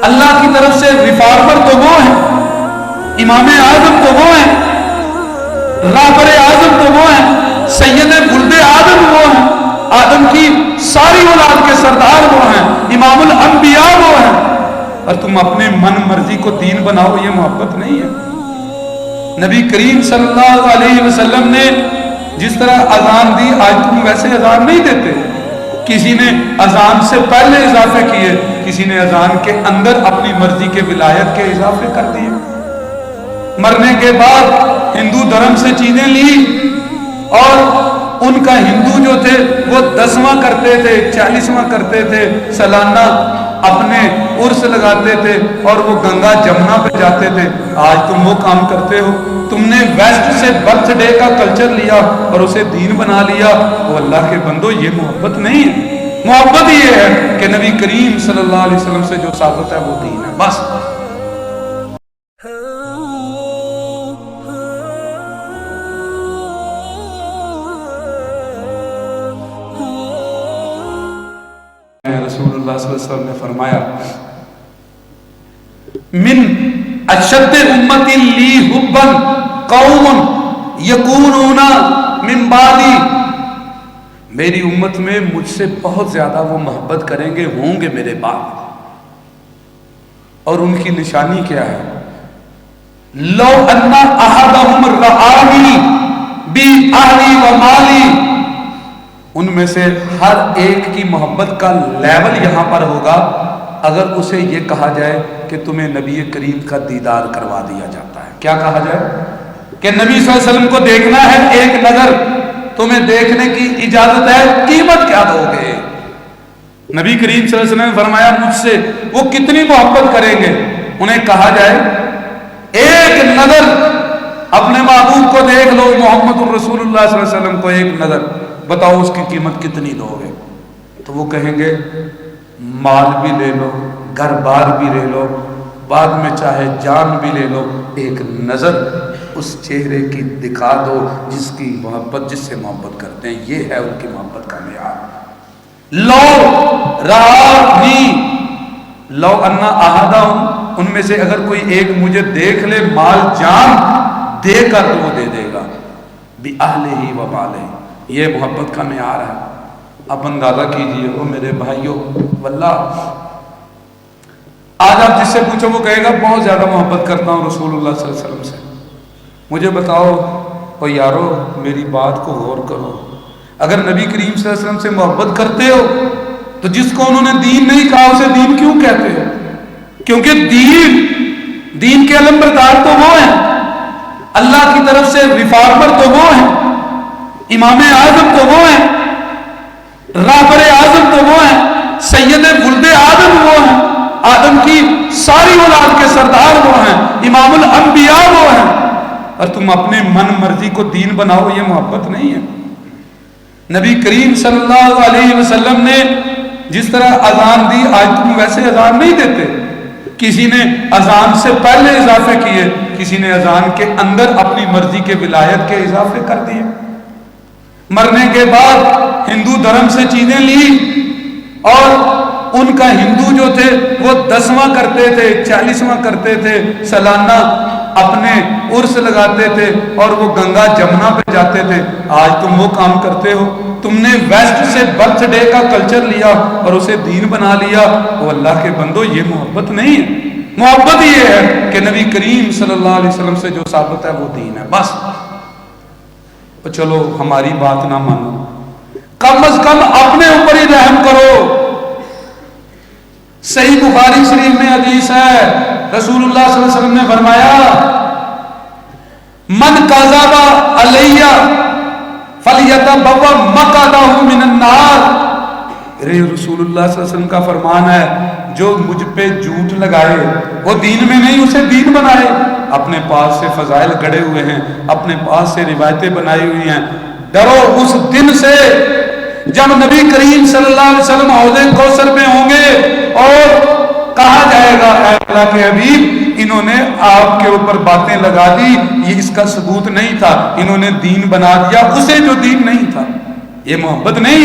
اللہ کی طرف سے ریفارمر تو وہ ہیں، امام اعظم تو وہ ہیں، رہبر اعظم تو وہ ہیں، سید ولد آدم وہ ہیں، آدم کی ساری اولاد کے سردار وہ ہیں، امام الانبیاء وہ ہیں، اور تم اپنے من مرضی کو دین بناؤ، یہ محبت نہیں ہے۔ نبی کریم صلی اللہ علیہ وسلم نے جس طرح اذان دی، آج تم ویسے اذان نہیں دیتے، کسی نے اذان سے پہلے اضافے کیے، کسی نے اذان کے اندر اپنی مرضی کے ولایت کے اضافے کر دیے، مرنے کے بعد ہندو دھرم سے چیزیں لی، اور ان کا ہندو جو تھے وہ 10واں کرتے تھے، 40واں کرتے تھے، سالانہ اپنے عرس لگاتے تھے، اور وہ گنگا جمنا پہ جاتے تھے۔ آج تم وہ کام کرتے ہو، تم نے ویسٹ سے برتھ ڈے کا کلچر لیا اور اسے دین بنا لیا۔ وہ اللہ کے بندو، یہ محبت نہیں ہے۔ محبت یہ ہے کہ نبی کریم صلی اللہ علیہ وسلم سے جو ثابت ہے وہ دین ہے، بس۔ رسول اللہ صلی اللہ علیہ وسلم نے فرمایا، من اشد امتی لی حبا قوم یکونون من بعدی، میری امت میں مجھ سے بہت زیادہ وہ محبت کریں گے، ہوں گے میرے بعد، اور ان کی نشانی کیا ہے؟ لو ان احدہم رآنی بی اہلی و مالی، ان میں سے ہر ایک کی محبت کا لیول یہاں پر ہوگا اگر اسے یہ کہا جائے کہ تمہیں نبی کریم کا دیدار کروا دیا جاتا ہے۔ کیا کہا جائے؟ کہ نبی صلی اللہ علیہ وسلم کو دیکھنا ہے، ایک نظر تمہیں دیکھنے کی اجازت ہے، قیمت کیا دو گے؟ نبی کریم صلی اللہ علیہ وسلم نے فرمایا مجھ سے وہ کتنی محبت کریں گے؟ انہیں کہا جائے ایک نظر اپنے محبوب کو دیکھ لو، محمد الرسول اللہ صلی اللہ علیہ وسلم کو ایک نظر، بتاؤ اس کی قیمت کتنی دو گے؟ تو وہ کہیں گے مال بھی لے لو، گھر بار بھی لے لو، بعد میں چاہے جان بھی لے لو، ایک نظر اس چہرے کی دکھا دو جس کی محبت، جس سے محبت کرتے ہیں۔ یہ ہے ان کی محبت کا معیار۔ لو رآنی لو انا احدہم، ان میں سے اگر کوئی ایک مجھے دیکھ لے، مال جان دے کر تو وہ دے دے گا، بی اہلہ و مالہ، یہ محبت کا معیار ہے۔ اب اندازہ کیجئے وہ میرے بھائیوں، واللہ آج آپ جس سے پوچھو وہ کہے گا بہت زیادہ محبت کرتا ہوں رسول اللہ صلی اللہ علیہ وسلم سے۔ مجھے بتاؤ او یارو، میری بات کو غور کرو، اگر نبی کریم صلی اللہ علیہ وسلم سے محبت کرتے ہو تو جس کو انہوں نے دین نہیں کہا اسے دین کیوں کہتے ہو؟ کیونکہ دین کے علم بردار تو وہ ہیں، اللہ کی طرف سے ریفارمر تو وہ ہیں، امام اعظم تو وہ ہیں، رہبر اعظم تو وہ ہیں، سید ولد آدم وہ ہیں، آدم کی ساری اولاد کے سردار وہ ہیں، امام الانبیاء وہ ہیں، اور تم اپنے من مرضی کو دین بناؤ، یہ محبت نہیں ہے۔ نبی کریم صلی اللہ علیہ وسلم نے جس طرح اذان دی، آج تم ویسے اذان نہیں دیتے، کسی نے اذان سے پہلے اضافے کیے، کسی نے اذان کے اندر اپنی مرضی کے ولایت کے اضافے کر دیے، مرنے کے بعد ہندو دھرم سے چیزیں لی، اور ان کا ہندو جو تھے وہ 10واں کرتے تھے، 40واں کرتے تھے، سالانہ اپنے عرس لگاتے تھے، اور وہ گنگا جمنا پہ جاتے تھے۔ آج تم وہ کام کرتے ہو، تم نے ویسٹ سے برتھ ڈے کا کلچر لیا اور اسے دین بنا لیا۔ وہ اللہ کے بندو، یہ محبت نہیں ہے۔ محبت یہ ہے کہ نبی کریم صلی اللہ علیہ وسلم سے جو ثابت ہے وہ دین ہے، بس۔ چلو ہماری بات نہ مانو، کم از کم اپنے اوپر ہی رحم کرو۔ صحیح بخاری شریف میں حدیث ہے، رسول اللہ صلی اللہ علیہ وسلم نے فرمایا من کذب علی فلیتبوأ مقعدہ من النار، رسول اللہ صلی اللہ علیہ وسلم کا فرمان ہے جو مجھ پہ جھوٹ لگائے وہ دین میں نہیں، اسے دین بنائے۔ اپنے پاس سے فضائل گڑے ہوئے ہیں، اپنے پاس سے روایتیں بنائی ہوئی ہیں۔ ڈرو اس دن سے جب نبی کریم صلی اللہ علیہ وسلم حوض کوثر میں ہوں گے اور کہا جائے گا اے اللہ کے حبیب، انہوں نے آپ کے اوپر باتیں لگا دی، یہ اس کا ثبوت نہیں تھا، انہوں نے دین بنا دیا اسے جو دین نہیں تھا۔ یہ محبت نہیں،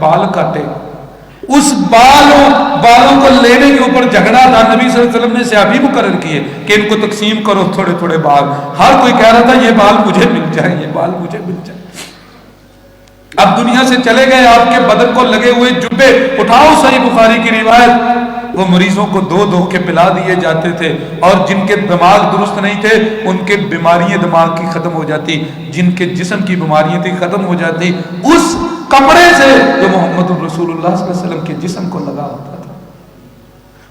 بال کاٹے، اس بالوں کو لینے کے اوپر جھگڑا تھا، نبی صلی اللہ علیہ وسلم نے صحابی مقرر کیے کہ ان کو تقسیم کرو تھوڑے تھوڑے بال، ہر کوئی کہہ رہا تھا یہ بال مجھے مل جائے، یہ بال مجھے مل جائے۔ اب دنیا سے چلے گئے، آپ کے بدن کو لگے ہوئے جبے اٹھاؤ، صحیح بخاری کی روایت، وہ مریضوں کو دو دو کے پلا دیے جاتے تھے، اور جن کے دماغ درست نہیں تھے ان کے بیماریاں دماغ کی ختم ہو جاتی، جن کے جسم کی بیماریاں تھی ختم ہو جاتی، اس کپڑے سے جو محمد رسول اللہ صلی اللہ علیہ وسلم کے جسم کو لگا ہوتا تھا۔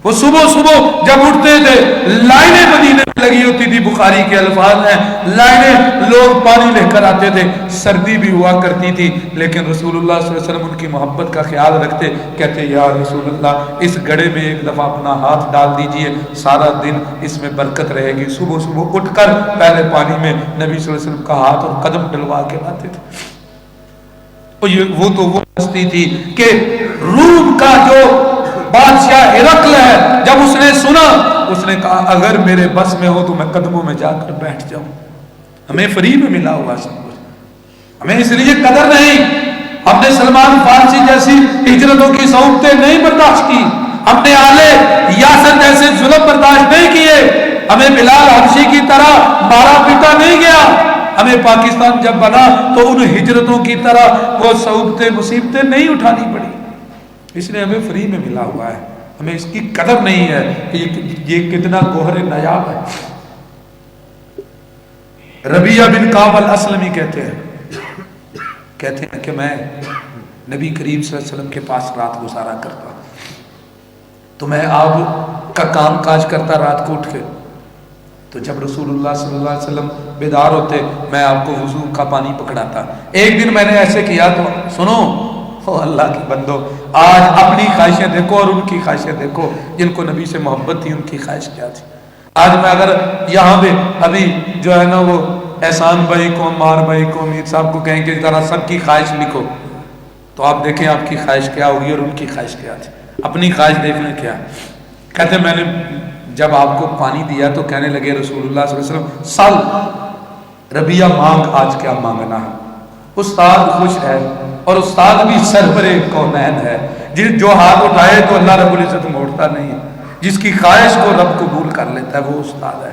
وہ صبح صبح جب اٹھتے تھے لائنیں مدینے میں لگی ہوتی تھی، بخاری کے الفاظ ہیں لائنیں، لوگ پانی لے کر آتے تھے، سردی بھی ہوا کرتی تھی، لیکن رسول اللہ صلی اللہ علیہ وسلم ان کی محبت کا خیال رکھتے، کہتے یا رسول اللہ اس گڑھے میں ایک دفعہ اپنا ہاتھ ڈال دیجئے، سارا دن اس میں برکت رہے گی۔ صبح صبح اٹھ کر پہلے پانی میں نبی صلی اللہ علیہ وسلم کا ہاتھ اور قدم ڈلوا کے لاتے تھے۔ وہ تو وہ ہستی تھی کہ روم کا جو بادشاہ ہرقل ہے، جب اس نے سنا اس نے کہا اگر میرے بس میں ہو تو میں قدموں میں جا کر بیٹھ جاؤں۔ ہمیں فری میں ملا ہوا سب کچھ، ہمیں اس لیے قدر نہیں۔ ہم نے سلمان فارسی جیسی ہجرتوں کی صعوبتیں نہیں برداشت کی، ہم نے آلے یاسر جیسے ظلم برداشت نہیں کیے، ہمیں بلال حبشی کی طرح مارا پیٹا نہیں گیا، ہمیں پاکستان جب بنا تو ان ہجرتوں کی طرح وہ صعوبتیں مصیبتیں نہیں اٹھانی پڑی، اس لیے ہمیں فری میں ملا ہوا ہے، ہمیں اس کی قدر نہیں ہے کہ یہ کتنا گوہر نایاب ہے۔ ربیعہ بن کعب الاسلمی کہتے ہیں کہ میں نبی کریم صلی اللہ علیہ وسلم کے پاس رات گزارا کرتا، تو میں آپ کا کام کاج کرتا رات کو اٹھ کے، تو جب رسول اللہ صلی اللہ علیہ وسلم بیدار ہوتے میں آپ کو وضو کا پانی پکڑاتا۔ ایک دن میں نے ایسے کیا تو سنو اللہ کی بندو، آج اپنی خواہشیں دیکھو اور ان کی خواہشیں دیکھو، جن کو نبی سے محبت تھی ان کی خواہش کیا تھی۔ آج میں اگر یہاں پہ ابھی جو ہے نا وہ احسان بھائی کو، مار بھائی کو، امیر صاحب کو کہیں کہ ذرا سب کی خواہش لکھو، تو آپ دیکھیں آپ کی خواہش کیا ہوگی اور ان کی خواہش کیا تھی۔ اپنی خواہش دیکھنے کیا کہتے، میں نے جب آپ کو پانی دیا تو کہنے لگے رسول اللہ صلی اللہ علیہ وسلم سل ربیعہ مانگ آج کیا مانگنا ہے۔ استاد خوش ہے اور استاد بھی سرور کونین ہے، جو ہاتھ اٹھائے تو اللہ رب العزت موڑتا نہیں ہے، جس کی خواہش کو رب قبول کر لیتا ہے وہ استاد ہے۔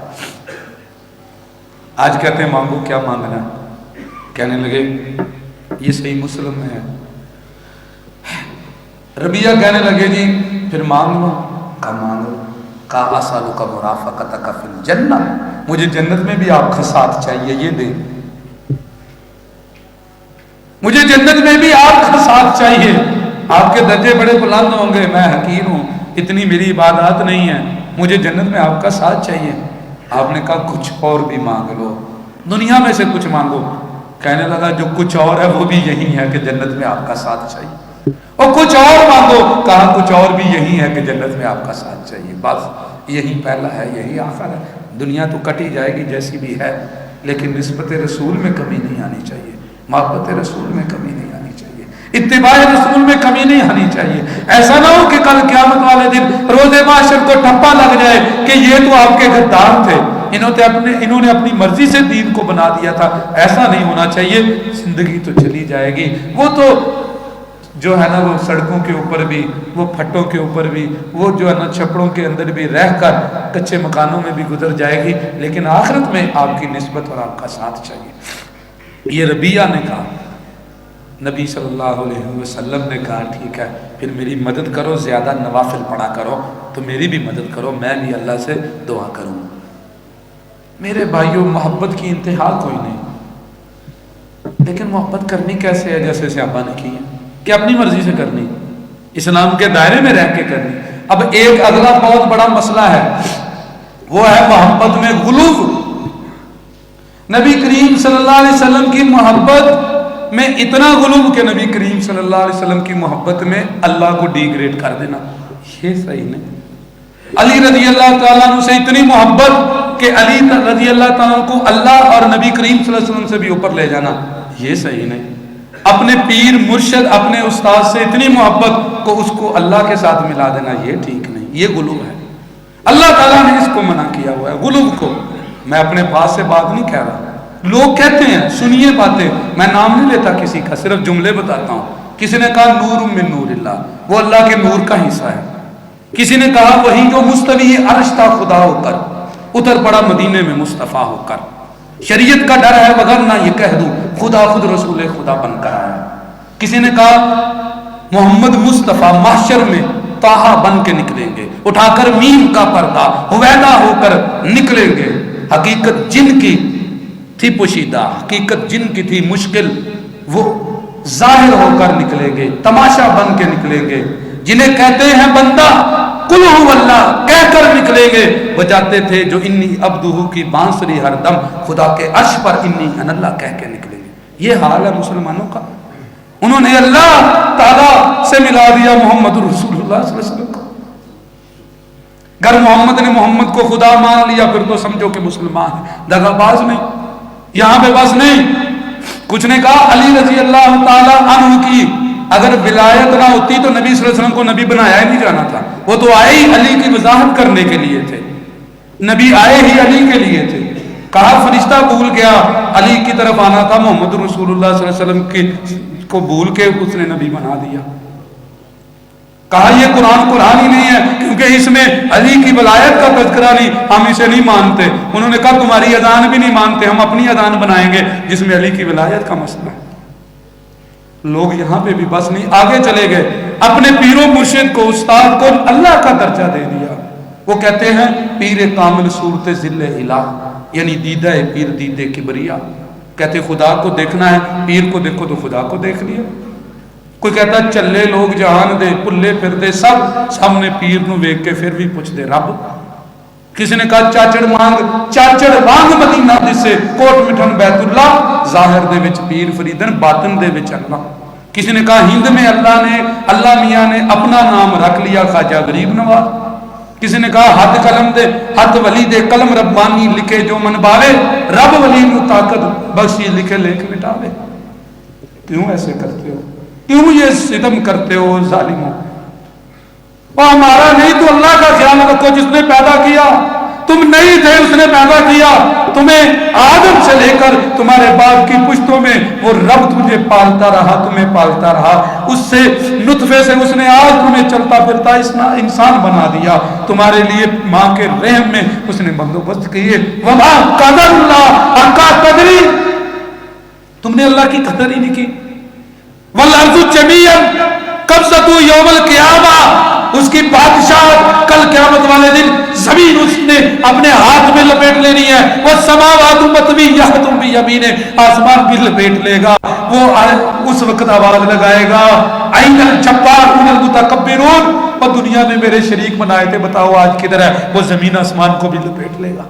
آج کہتے ہیں مانگو کیا مانگنا ہے، کہنے لگے یہ صحیح مسلم میں ہے۔ ربیعہ کہنے لگے جی پھر مانگ لو، کہا مانگو، کہا اسالک مرافقتک فی الجنہ، مجھے جنت میں بھی آپ کا ساتھ چاہیے، یہ دے، مجھے جنت میں بھی آپ کا ساتھ چاہیے۔ آپ کے درجے بڑے بلند ہوں گے، میں حقیر ہوں، اتنی میری عبادات نہیں ہے، مجھے جنت میں آپ کا ساتھ چاہیے۔ آپ نے کہا کچھ اور بھی مانگ لو، دنیا میں سے کچھ مانگو۔ کہنے لگا جو کچھ اور ہے وہ بھی یہی ہے کہ جنت میں آپ کا ساتھ چاہیے، اور کچھ اور مانگو، کہا کچھ اور بھی یہی ہے کہ جنت میں آپ کا ساتھ چاہیے۔ بس یہی پہلا ہے، یہی آخر ہے، دنیا تو کٹی جائے گی جیسی بھی ہے، لیکن نسبت رسول میں کمی نہیں آنی چاہیے، محبت رسول میں کمی نہیں آنی چاہیے، اتباع رسول میں کمی نہیں آنی چاہیے۔ ایسا نہ ہو کہ کل قیامت والے دن روز محشر کو ٹھپا لگ جائے کہ یہ تو آپ کے غدار تھے، انہوں نے اپنی مرضی سے دین کو بنا دیا تھا۔ ایسا نہیں ہونا چاہیے، زندگی تو چلی جائے گی، وہ تو جو ہے نا وہ سڑکوں کے اوپر بھی، وہ پھٹوں کے اوپر بھی، وہ جو ہے نا چھپڑوں کے اندر بھی رہ کر کچے مکانوں میں بھی گزر جائے گی، لیکن آخرت میں آپ کی نسبت اور آپ کا ساتھ چاہیے۔ یہ ربیعہ نے کہا، نبی صلی اللہ علیہ وسلم نے کہا ٹھیک ہے پھر میری مدد کرو، زیادہ نوافل پڑھا کرو تو میری بھی مدد کرو، میں بھی اللہ سے دعا کروں۔ میرے بھائیوں محبت کی انتہا کوئی نہیں، لیکن محبت کرنی کیسے ہے؟ جیسے صحابہ نے کی ہے کہ اپنی مرضی سے کرنی، اسلام کے دائرے میں رہ کے کرنی۔ اب ایک اگلا بہت بڑا مسئلہ ہے، وہ ہے محبت میں غلو۔ نبی کریم صلی اللہ علیہ وسلم کی محبت میں اتنا غلو کہ نبی کریم صلی اللہ علیہ وسلم کی محبت میں اللہ کو ڈی گریڈ کر دینا، یہ صحیح نہیں۔ علی رضی اللہ تعالیٰ عنہ سے اتنی محبت کہ علی رضی اللہ تعالیٰ کو اللہ اور نبی کریم صلی اللہ علیہ وسلم سے بھی اوپر لے جانا، یہ صحیح نہیں۔ اپنے پیر مرشد اپنے استاد سے اتنی محبت کو اس کو اللہ کے ساتھ ملا دینا، یہ ٹھیک نہیں، یہ غلو ہے۔ اللہ تعالیٰ نے اس کو منع کیا ہوا ہے، غلو کو۔ میں اپنے پاس سے بات نہیں کہہ رہا، لوگ کہتے ہیں سنیے باتیں، میں نام نہیں لیتا کسی کا، صرف جملے بتاتا ہوں. کسی نے کہا نور من نور اللہ، وہ اللہ کے نور کا حصہ ہے. کسی نے کہا وہی جو مستوی عرش تھا خدا ہو کر اتر پڑا مدینے میں مصطفیٰ ہو کر. شریعت کا ڈر ہے وگرنہ یہ کہہ دوں خدا خود رسول خدا بن کر آیا. کسی نے کہا محمد مصطفیٰ محشر میں طٰہٰ بن کے نکلیں گے، اٹھا کر میم کا پردہ حویدا ہو کر نکلیں گے. حقیقت جن کی تھی پوشیدہ، حقیقت جن کی تھی مشکل، وہ ظاہر ہو کر نکلیں گے، تماشا بن کے نکلیں گے. جنہیں کہتے ہیں بندہ قل ہو اللہ کہہ کر نکلیں گے، وہ جاتے تھے جو انی عبدہ کی بانسری ہر دم خدا کے عرش پر انی ان اللہ کہہ کے نکلیں گے. یہ حال ہے مسلمانوں کا. انہوں نے اللہ تعالیٰ سے ملا دیا محمد رسول اللہ صلی اللہ علیہ وسلم کو. اگر محمد نے محمد کو خدا مان لیا پھر تو سمجھو کہ مسلمان ہے. دغا باز نہیں. یہاں پہ بس نہیں. کچھ نے کہا علی رضی اللہ تعالیٰ عنہ کی اگر ولایت نہ ہوتی تو نبی صلی اللہ علیہ وسلم کو نبی بنایا ہی نہیں جانا تھا. وہ تو آئے ہی علی کی وضاحت کرنے کے لیے تھے. نبی آئے ہی علی کے لیے تھے. کہا فرشتہ بھول گیا علی کی طرف آنا تھا، محمد رسول اللہ صلی اللہ علیہ وسلم کو بھول کے اس نے نبی بنا دیا. کہا یہ قرآن ہی نہیں ہے کیونکہ اس میں علی کی ولایت کا تذکرہ نہیں، ہم اسے نہیں مانتے. انہوں نے کہا تمہاری اذان بھی نہیں مانتے، ہم اپنی اذان بنائیں گے جس میں علی کی ولایت کا مسئلہ ہے. لوگ یہاں پہ بھی بس نہیں، آگے چلے گئے. اپنے پیر و مرشد کو استاد کو اللہ کا درجہ دے دیا. وہ کہتے ہیں پیر کامل صورت ذل الہ، یعنی دیدہ پیر دیدے کبریا. کہتے خدا کو دیکھنا ہے، پیر کو دیکھو تو خدا کو دیکھ لیا. کوئی کہتا چلے لوگ جہان دے پلے پھر دے سب سامنے پیر نو ویک کے پھر بھی پوچھ دے رب. کسی نے کہا چاچڑ مانگ مدینہ جسے کوٹ مٹھن بیت اللہ، ظاہر دے وچ پیر فریدن باطن دے وچ اللہ. کسی نے کہا ہند میں اللہ میاں نے اپنا نام رکھ لیا خواجہ غریب نواز. کسی نے کہا ہاتھ قلم دے ہاتھ ولی دے قلم ربانی لکھے جو من باوے، رب ولی نو طاقت بخشی لکھے لکھ مٹاوے. کیوں ایسے کرتے ہو؟ کیوں یہ ستم کرتے ہو ظالموں؟ وہ ہمارا نہیں تو اللہ کا خیال رکھو جس نے پیدا کیا. تم نہیں تھے اس نے پیدا کیا. تمہیں آدم سے لے کر تمہارے باپ کی پشتوں میں وہ رب تجھے پالتا رہا، تمہیں پالتا رہا. اس سے نطفے سے اس نے آج تمہیں چلتا پھرتا انسان بنا دیا. تمہارے لیے ماں کے رحم میں اس نے بندوبست کیے. وما قدر اللہ حق قدری، تم نے اللہ کی قدر ہی نہیں کی. والارض جميعا قبضته يوم القيامة، اس کی بادشاہت کل قیامت والے دن زمین اس نے اپنے ہاتھ میں لپیٹ لینی ہے. والسماوات مطویات بیمینہ، آسمان بھی لپیٹ لے گا. وہ اس وقت آواز لگائے گا این الجبارون المتکبرون، اور دنیا میں میرے شریک بنائے تھے بتاؤ آج کدھر ہے؟ وہ زمین آسمان کو بھی لپیٹ لے گا.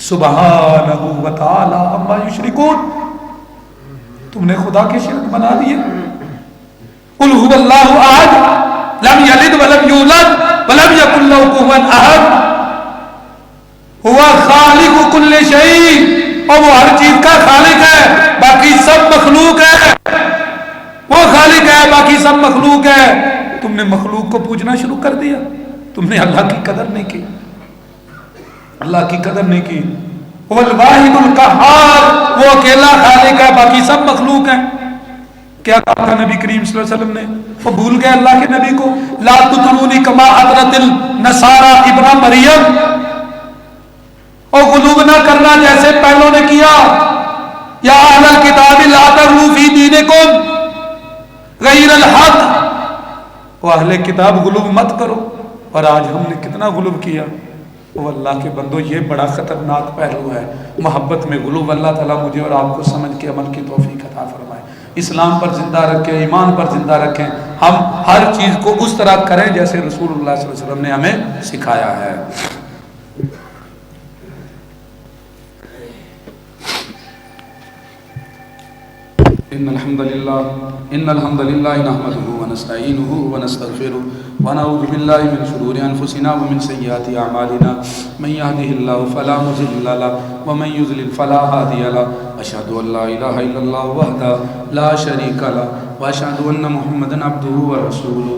سبحانہ وتعالی عما یشرکون، تم نے خدا کے شرک بنا دیے. قل هو اللہ احد لم یلد ولم یولد ولم یکن له کفوا احد هو خالق کل شیء، اور وہ ہر چیز کا خالق ہے باقی سب مخلوق ہے. وہ خالق ہے باقی سب مخلوق ہے. تم نے مخلوق کو پوجنا شروع کر دیا. تم نے اللہ کی قدر نہیں کی، اللہ کی قدر نہیں کی. والواحد القہار، وہ اکیلا خالق ہے باقی سب مخلوق ہیں. کیا کہا نبی کریم صلی اللہ علیہ وسلم نے؟ وہ بھول گئے اللہ کے نبی کو. لا تطرونی کما اطرت النصارى ابن مریم، اور غلو نہ کرنا جیسے پہلوں نے کیا. یا اہل الکتاب لا تغلوا فی دینکم غیر الحق، وہ اہل کتاب غلو مت کرو. اور آج ہم نے کتنا غلو کیا. وہ اللہ کے بندو یہ بڑا خطرناک پہلو ہے محبت میں غلو. اللہ تعالیٰ مجھے اور آپ کو سمجھ کے عمل کی توفیق عطا فرمائے. اسلام پر زندہ رکھیں، ایمان پر زندہ رکھیں. ہم ہر چیز کو اس طرح کریں جیسے رسول اللہ صلی اللہ علیہ وسلم نے ہمیں سکھایا ہے. ان الحمد للہ نحمده ونستعینه ونستغفره ونعوذ باللہ من شرور انفسنا ومن سیئات اعمالنا من يهده الله فلا مضل له ومن يضلل فلا هادي له اشهد ان لا اله الا الله وحده لا شريك له واشهد ان محمدا عبده ورسوله